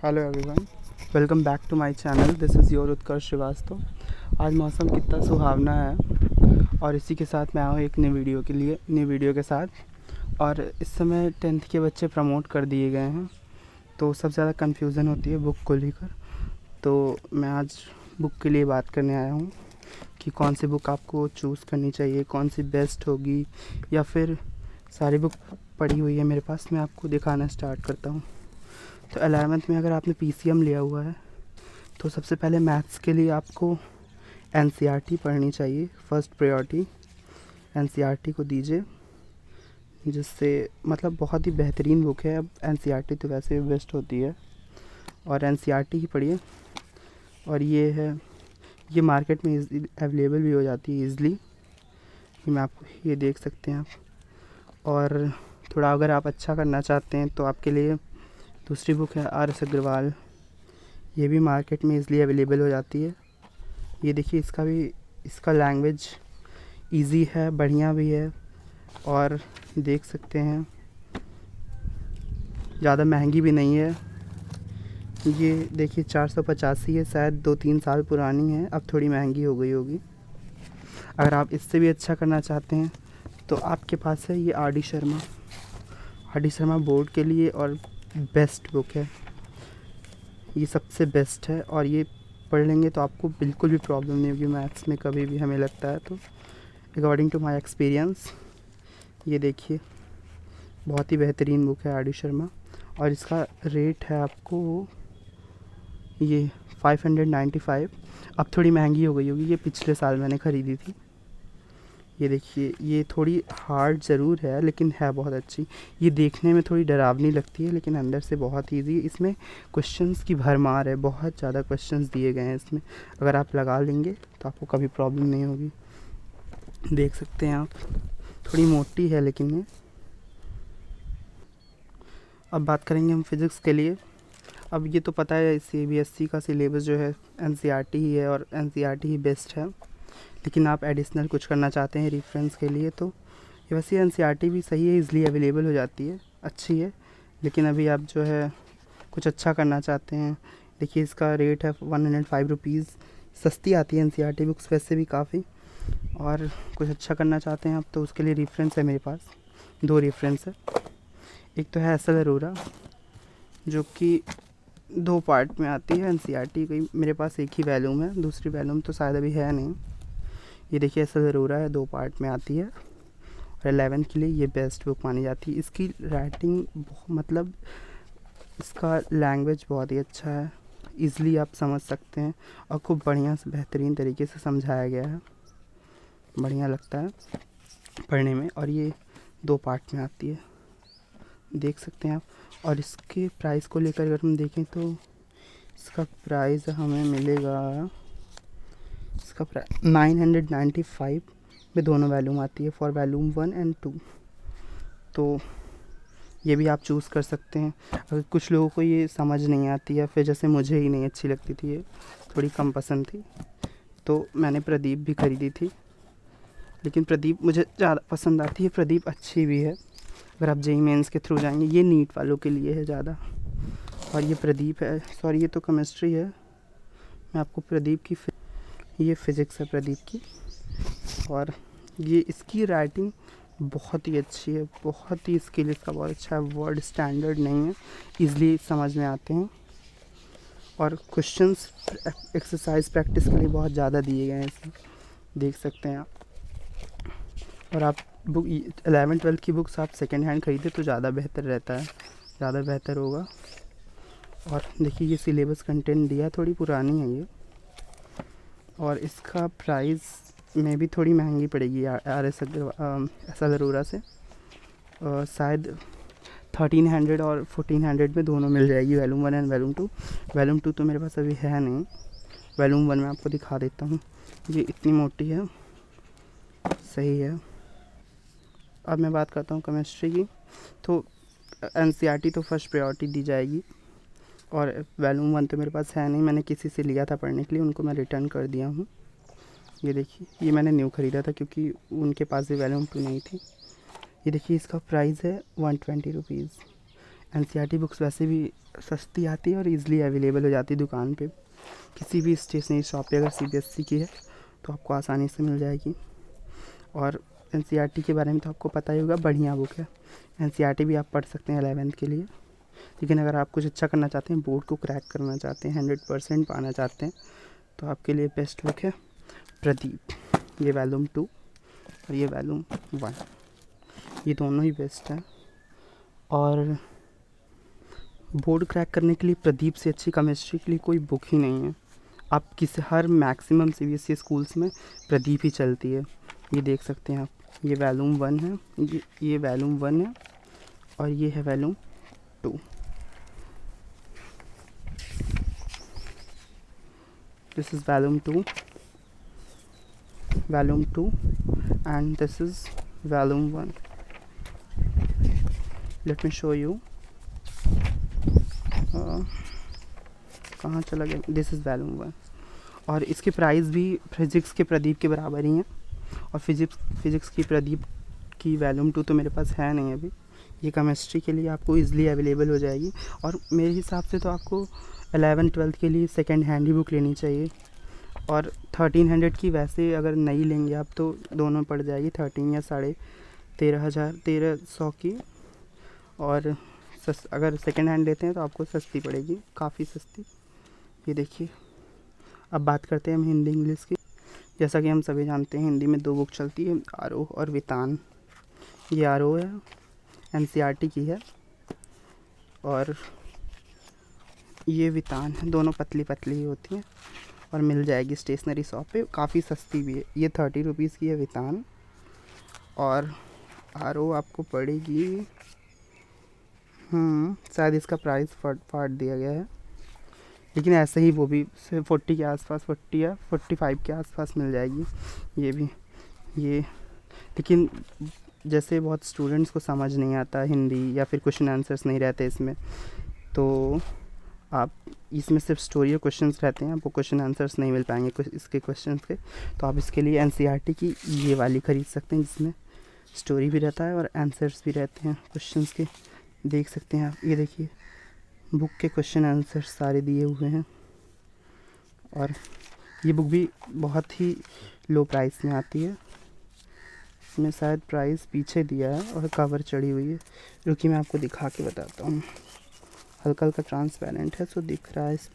Hello everyone, welcome back to my channel. This is your Utkarsh Srivastava. आज मौसम कितना सुहावना है और इसी के साथ मैं आया हूँ एक नई वीडियो के साथ। और इस समय 10th के बच्चे प्रमोट कर दिए गए हैं, तो सबसे ज़्यादा कन्फ्यूज़न होती है बुक को लेकर। तो मैं आज बुक के लिए बात करने आया हूँ कि कौन सी बुक आपको चूज़ करनी चाहिए, कौन सी बेस्ट होगी, या फिर सारी बुक पड़ी हुई है मेरे पास। मैं आपको दिखाना स्टार्ट करता हूँ। तो 11th में अगर आपने PCM लिया हुआ है तो सबसे पहले मैथ्स के लिए आपको NCERT पढ़नी चाहिए। फर्स्ट प्रायोरिटी NCERT को दीजिए, जिससे मतलब बहुत ही बेहतरीन बुक है। अब NCERT तो वैसे भी बेस्ट होती है और NCERT ही पढ़िए। और ये मार्केट में अवेलेबल भी हो जाती है ईज़िली। मैं आपको ये देख सकते हैं आप। और थोड़ा अगर आप अच्छा करना चाहते हैं तो आपके लिए दूसरी बुक है RS अग्रवाल। ये भी मार्केट में ईज़िली अवेलेबल हो जाती है। ये देखिए, इसका लैंग्वेज इजी है, बढ़िया भी है। और देख सकते हैं ज़्यादा महंगी भी नहीं है। ये देखिए 485 है, शायद 2-3 साल पुरानी है, अब थोड़ी महंगी हो गई होगी। अगर आप इससे भी अच्छा करना चाहते हैं तो आपके पास है ये RD शर्मा बोर्ड के लिए और बेस्ट बुक है। ये सबसे बेस्ट है और ये पढ़ लेंगे तो आपको बिल्कुल भी प्रॉब्लम नहीं होगी मैथ्स में कभी भी, हमें लगता है। तो अकॉर्डिंग टू माय एक्सपीरियंस ये देखिए, बहुत ही बेहतरीन बुक है RD शर्मा। और इसका रेट है आपको ये 595। अब थोड़ी महंगी हो गई होगी, ये पिछले साल मैंने ख़रीदी थी। ये देखिए, ये थोड़ी हार्ड ज़रूर है लेकिन है बहुत अच्छी। ये देखने में थोड़ी डरावनी लगती है लेकिन अंदर से बहुत ईजी। इसमें क्वेश्चंस की भरमार है, बहुत ज़्यादा क्वेश्चंस दिए गए हैं इसमें। अगर आप लगा लेंगे तो आपको कभी प्रॉब्लम नहीं होगी। देख सकते हैं आप, थोड़ी मोटी है लेकिन ये। अब बात करेंगे हम फिज़िक्स के लिए। अब ये तो पता है CBSE का सिलेबस जो है NCERT ही है और NCERT ही बेस्ट है। लेकिन आप एडिशनल कुछ करना चाहते हैं रेफरेंस के लिए तो ये वैसे NCERT भी सही है, इज़िली अवेलेबल हो जाती है, अच्छी है। लेकिन अभी आप जो है कुछ अच्छा करना चाहते हैं, देखिए इसका रेट है 105 रुपीज़। सस्ती आती है NCERT बुक्स वैसे भी काफ़ी। और कुछ अच्छा करना चाहते हैं आप तो उसके लिए रेफरेंस है मेरे पास, 2 रेफरेंस है। एक तो है SL अरोरा, जो कि 2 पार्ट में आती है NCERT की। मेरे पास एक ही वॉल्यूम है, दूसरी वॉल्यूम तो शायद अभी है नहीं। ये देखिए SL अरोरा है, 2 पार्ट में आती है और 11 के लिए ये बेस्ट बुक मानी जाती है। इसकी राइटिंग मतलब इसका लैंग्वेज बहुत ही अच्छा है, ईज़िली आप समझ सकते हैं और खूब बढ़िया से बेहतरीन तरीके से समझाया गया है। बढ़िया लगता है पढ़ने में। और ये 2 पार्ट में आती है, देख सकते हैं आप। और इसके प्राइस को लेकर अगर हम देखें तो इसका प्राइस हमें मिलेगा, इसका प्राइस 995 में दोनों वॉल्यूम आती है, फॉर वॉल्यूम 1 एंड 2। तो ये भी आप चूज़ कर सकते हैं। अगर कुछ लोगों को ये समझ नहीं आती है, फिर जैसे मुझे ही नहीं अच्छी लगती थी, ये थोड़ी कम पसंद थी, तो मैंने प्रदीप भी ख़रीदी थी। लेकिन प्रदीप मुझे ज़्यादा पसंद आती है, प्रदीप अच्छी भी है। अगर आप JEE मेंस के थ्रू जाएंगे, ये नीट वालों के लिए है ज़्यादा। और ये प्रदीप है, सॉरी ये तो केमिस्ट्री है। मैं आपको प्रदीप की ये फ़िज़िक्स है प्रदीप की। और ये इसकी राइटिंग बहुत ही अच्छी है, बहुत ही स्किल इसका बहुत अच्छा है। वर्ड स्टैंडर्ड नहीं है, ईज़िली समझ में आते हैं। और क्वेश्चंस एक्सरसाइज प्रैक्टिस के लिए बहुत ज़्यादा दिए गए हैं इसमें, देख सकते हैं आप। और आप बुक 11-12 की बुक्स आप सेकेंड हैंड ख़रीदे तो ज़्यादा बेहतर रहता है, ज़्यादा बेहतर होगा। और देखिए ये सिलेबस कंटेंट दिया, थोड़ी पुरानी है ये। और इसका प्राइस में भी थोड़ी महंगी पड़ेगी SL अरोरा से। शायद 1300 और 1400 में दोनों मिल जाएगी, वॉल्यूम 1 एंड वॉल्यूम 2। वॉल्यूम 2 तो मेरे पास अभी है नहीं, वॉल्यूम 1 में आपको दिखा देता हूँ। ये इतनी मोटी है, सही है। अब मैं बात करता हूँ केमिस्ट्री की। तो NCERT तो फर्स्ट प्रायोरिटी दी जाएगी। और वॉल्यूम 1 तो मेरे पास है नहीं, मैंने किसी से लिया था पढ़ने के लिए, उनको मैं रिटर्न कर दिया हूँ। ये देखिए, ये मैंने न्यू ख़रीदा था क्योंकि उनके पास भी वॉल्यूम 2 नहीं थी। ये देखिए, इसका प्राइस है 120 रुपीज़। एनसीईआरटी बुक्स वैसे भी सस्ती आती है और इजीली अवेलेबल हो जाती है दुकान पे, किसी भी स्टेशनरी शॉप पे। अगर सीबीएसई की है तो आपको आसानी से मिल जाएगी। और एनसीईआरटी के बारे में तो आपको पता ही होगा, बढ़िया बुक है। एनसीईआरटी भी आप पढ़ सकते हैं 11th के लिए, लेकिन अगर आप कुछ अच्छा करना चाहते हैं, बोर्ड को क्रैक करना चाहते हैं, 100% पाना चाहते हैं, तो आपके लिए बेस्ट बुक है प्रदीप। ये वॉल्यूम 2 और ये वॉल्यूम 1, ये दोनों ही बेस्ट हैं। और बोर्ड क्रैक करने के लिए प्रदीप से अच्छी केमिस्ट्री के लिए कोई बुक ही नहीं है। आप किसी हर मैक्सिमम सीबीएसई स्कूल्स में प्रदीप ही चलती है। ये देख सकते हैं आप, ये वॉल्यूम 1 है, ये वॉल्यूम 1 है और ये है volume 2। This is volume 2 and this is volume 1. Let me show you. कहाँ चला गया? दिस इज़ वॉल्यूम 1 और इसके प्राइस भी फिज़िक्स के प्रदीप के बराबर ही हैं। और फिज़िक्स की प्रदीप की वॉल्यूम 2 तो मेरे पास है नहीं अभी। ये केमिस्ट्री के लिए आपको इजीली अवेलेबल हो जाएगी। और मेरे हिसाब से तो आपको 11th-12th के लिए सेकेंड हैंड ही बुक लेनी चाहिए। और 1300 की वैसे अगर नहीं लेंगे आप तो दोनों पड़ जाएगी 13 या 13,500 की। और अगर सेकेंड हैंड लेते हैं तो आपको सस्ती पड़ेगी, काफ़ी सस्ती। ये देखिए। अब बात करते हैं हम हिंदी इंग्लिश की। जैसा कि हम सभी जानते हैं, हिंदी में 2 बुक चलती है, आरोह और वितान। ये आरोह है, एनसीईआरटी की है, और ये वितान है। दोनों पतली पतली ही होती हैं और मिल जाएगी स्टेशनरी शॉप पे, काफ़ी सस्ती भी है। ये 30 रुपीज़ की है वितान, और आरोह आपको पड़ेगी, शायद इसका प्राइस फाड़ दिया गया है, लेकिन ऐसे ही वो भी 40 के आसपास, 40 या 45 के आसपास मिल जाएगी। ये भी लेकिन जैसे बहुत स्टूडेंट्स को समझ नहीं आता हिंदी, या फिर क्वेश्चन आंसर्स नहीं रहते इसमें, तो आप इसमें सिर्फ स्टोरी और क्वेश्चंस रहते हैं, आपको क्वेश्चन आंसर्स नहीं मिल पाएंगे इसके क्वेश्चंस के। तो आप इसके लिए एनसीईआरटी की ये वाली ख़रीद सकते हैं, जिसमें स्टोरी भी रहता है और आंसर्स भी रहते हैं क्वेश्चंस के। देख सकते हैं आप, ये देखिए, बुक के क्वेश्चन आंसर सारे दिए हुए हैं। और ये बुक भी बहुत ही लो प्राइस में आती है। इसमें शायद प्राइस पीछे दिया है और कवर चढ़ी हुई है, जो कि मैं आपको दिखा के बताता हूँ। हल्का हल्का ट्रांसपेरेंट है, सो दिख रहा है इस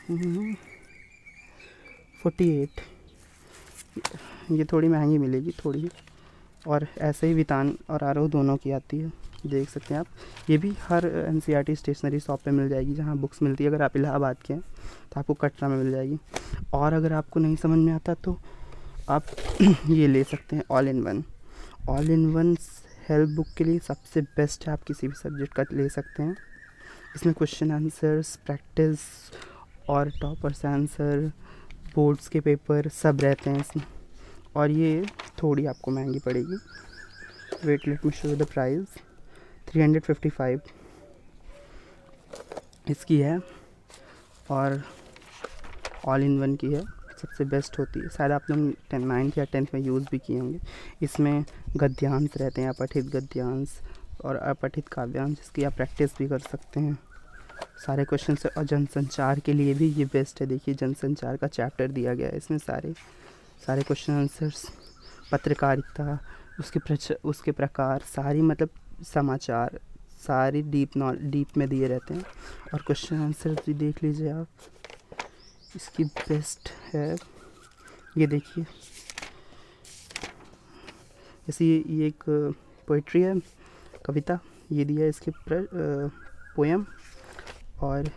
पर 48। ये थोड़ी महंगी मिलेगी, थोड़ी। और ऐसे ही वितान और आरोह दोनों की आती है, देख सकते हैं आप। ये भी हर एनसीईआरटी स्टेशनरी शॉप पे मिल जाएगी, जहाँ बुक्स मिलती है। अगर आप इलाहाबाद के हैं तो आपको कटरा में मिल जाएगी। और अगर आपको नहीं समझ में आता तो आप ये ले सकते हैं, all in one help book के लिए सबसे बेस्ट है। आप किसी भी सब्जेक्ट का ले सकते हैं। इसमें क्वेश्चन आंसर्स, प्रैक्टिस और टॉपर्स आंसर, बोर्ड्स के पेपर सब रहते हैं इसमें। और ये थोड़ी आपको महंगी पड़ेगी। Wait, let me show the price. 355 इसकी है, और ऑल इन वन की है, सबसे बेस्ट होती है। शायद आप लोग 9th या 10th में यूज़ भी किए होंगे। इसमें गद्यांश रहते हैं, अपठित गद्यांश और अपठित काव्यांश, जिसकी आप प्रैक्टिस भी कर सकते हैं सारे क्वेश्चन से। और जनसंचार के लिए भी ये बेस्ट है। देखिए, जनसंचार का चैप्टर दिया गया है इसमें, सारे क्वेश्चन आंसर्स, पत्रकारिता, उसके प्रकार, सारी मतलब समाचार, सारी डीप में दिए रहते हैं। और क्वेश्चन आंसर भी देख लीजिए आप, इसकी बेस्ट है। ये देखिए, जैसे ये एक पोइट्री है, कविता, ये दिया है इसके पोएम। और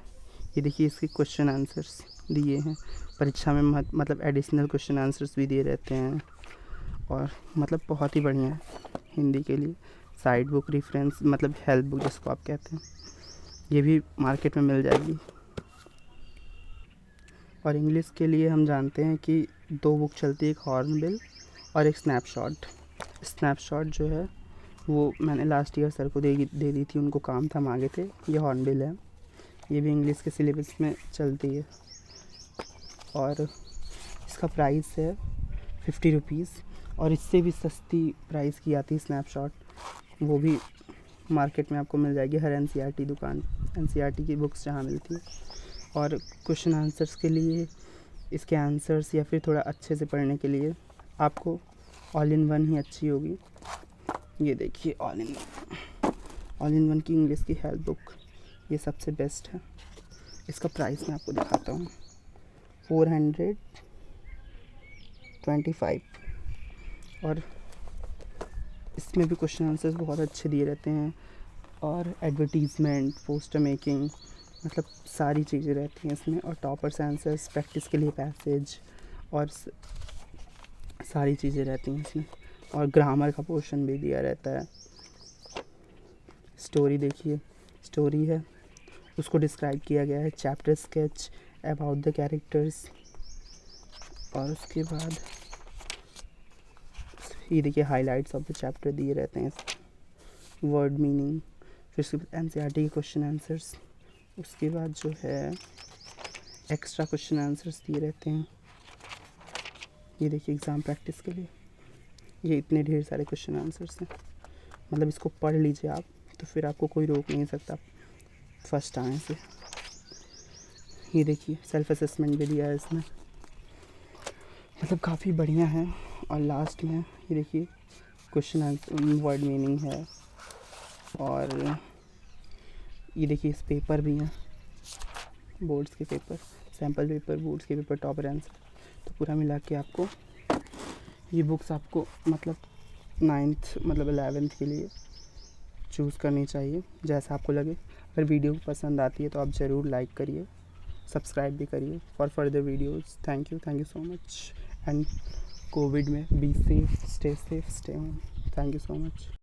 ये देखिए, इसके क्वेश्चन आंसर्स दिए हैं परीक्षा में, मतलब एडिशनल क्वेश्चन आंसर्स भी दिए रहते हैं। और मतलब बहुत ही बढ़िया है हिंदी के लिए। साइड बुक रेफरेंस, मतलब हेल्प बुक जिसको आप कहते हैं, ये भी मार्केट में मिल जाएगी। और इंग्लिश के लिए हम जानते हैं कि 2 बुक चलती है, एक हॉर्नबिल और एक स्नैपशॉट जो है वो मैंने लास्ट ईयर सर को दे दी थी, उनको काम था, मांगे थे। ये हॉर्नबिल है, ये भी इंग्लिश के सिलेबस में चलती है। और इसका प्राइस है 50 रुपीज़। और इससे भी सस्ती प्राइस की आती है स्नैपशॉट, वो भी मार्केट में आपको मिल जाएगी हर एनसीईआरटी दुकान, एनसीईआरटी की बुक्स जहाँ मिलती है। और क्वेश्चन आंसर्स के लिए, इसके आंसर्स या फिर थोड़ा अच्छे से पढ़ने के लिए आपको ऑल इन वन ही अच्छी होगी। ये देखिए ऑल इन वन की इंग्लिश की हेल्प बुक, ये सबसे बेस्ट है। इसका प्राइस मैं आपको दिखाता हूँ, 425। और इसमें भी क्वेश्चन आंसर्स बहुत अच्छे दिए रहते हैं, और एडवर्टीज़मेंट, पोस्टर मेकिंग, मतलब सारी चीज़ें रहती हैं इसमें। और टॉपर्स आंसर्स, प्रैक्टिस के लिए पैसेज और सारी चीज़ें रहती हैं इसमें। और ग्रामर का पोर्शन भी दिया रहता है। स्टोरी देखिए, स्टोरी है, उसको डिस्क्राइब किया गया है, chapter sketch about the characters. और उसके बाद ये देखिए हाइलाइट्स ऑफ द चैप्टर दिए रहते हैं, वर्ड मीनिंग। फिर उसके बाद एनसीईआरटी के क्वेश्चन आंसर्स, उसके बाद जो है एक्स्ट्रा क्वेश्चन आंसर्स दिए रहते हैं। ये देखिए एग्ज़ाम प्रैक्टिस के लिए, ये इतने ढेर सारे क्वेश्चन आंसर्स हैं। मतलब इसको पढ़ लीजिए आप, तो फिर आपको कोई रोक नहीं सकता फर्स्ट आने से। ये देखिए सेल्फ असेसमेंट भी दिया है इसमें, मतलब काफ़ी बढ़िया है। और लास्ट में ये देखिए क्वेश्चन आंसर, वर्ड मीनिंग है। और ये देखिए इस पेपर भी हैं, बोर्ड्स के पेपर, सैम्पल पेपर, बोर्ड्स के पेपर, टॉपर आंसर। तो पूरा मिला के आपको ये बुक्स आपको मतलब 9th मतलब 11th के लिए चूज़ करनी चाहिए, जैसा आपको लगे। अगर वीडियो पसंद आती है तो आप ज़रूर लाइक करिए, सब्सक्राइब भी करिए for further videos. Thank you so much. And Covid में be safe, stay home. Thank you so much.